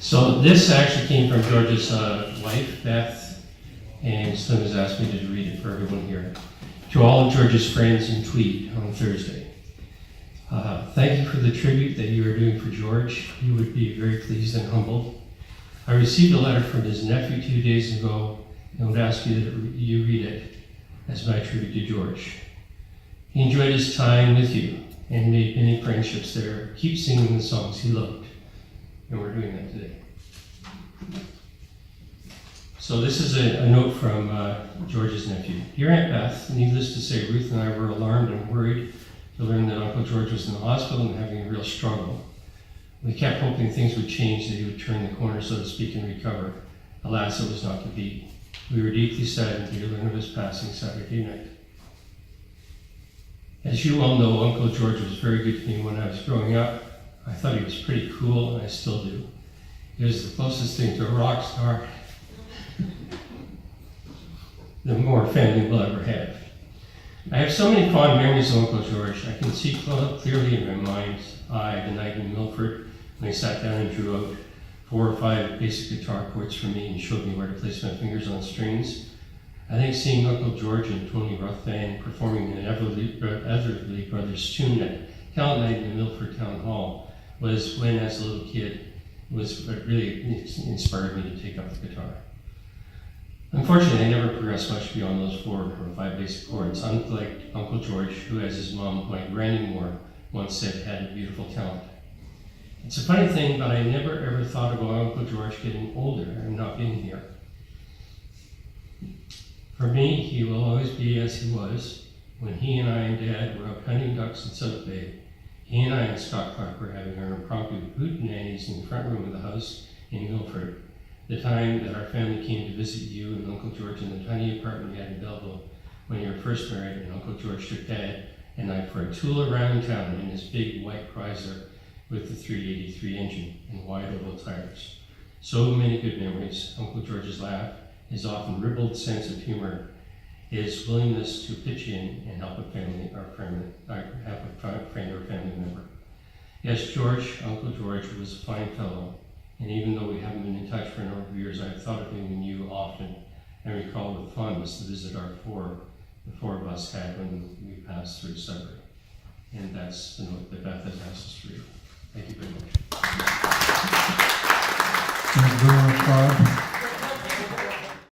So this actually came from George's wife, Beth, and Slim has asked me to read it for everyone here. To all of George's friends in Tweed on Thursday. Thank you for the tribute that you are doing for George. You would be very pleased and humbled. I received a letter from his nephew 2 days ago and would ask you that you read it as my tribute to George. He enjoyed his time with you and made many friendships there. Keep singing the songs he loved. And we're doing that today. So this is a note from George's nephew. Dear Aunt Beth, needless to say, Ruth and I were alarmed and worried to learn that Uncle George was in the hospital and having a real struggle. We kept hoping things would change, that he would turn the corner, so to speak, and recover. Alas, it was not to be. We were deeply saddened to learn of his passing Saturday night. As you all know, Uncle George was very good to me when I was growing up. I thought he was pretty cool, and I still do. He was the closest thing to a rock star the more family will ever have. I have so many fond memories of Uncle George. I can see clearly in my mind's eye the night in Milford when he sat down and drew out 4 or 5 basic guitar chords for me and showed me where to place my fingers on strings. I think seeing Uncle George and Tony Ruthven performing an Everly Brothers tune at Calent Night in the Milford Town Hall was when, as a little kid, was what really inspired me to take up the guitar. Unfortunately, I never progressed much beyond those 4 or 5 basic chords, unlike Uncle George, who, as his mom, my Granny Moore, once said, had a beautiful talent. It's a funny thing, but I never ever thought about Uncle George getting older and not being here. For me, he will always be as he was. When he and I and Dad were out hunting ducks in South Bay, he and I and Scott Clark were having our impromptu hootenannies in the front room of the house in Milford. The time that our family came to visit you and Uncle George in the tiny apartment we had in Belleville when you were first married, and Uncle George took Dad and I for a tour around town in his big white Chrysler with the 383 engine and wide oval tires. So many good memories. Uncle George's laugh, his often ribald sense of humor, his willingness to pitch in and help a friend or family member. Yes, George, Uncle George was a fine fellow. And even though we haven't been in touch for a number of years, I've thought of him and you often, and recall with fondness the visit the 4 of us had when we passed through Sudbury. And that's the note that Beth has asked us to read. Thank you very much. Thank you very much, Bob.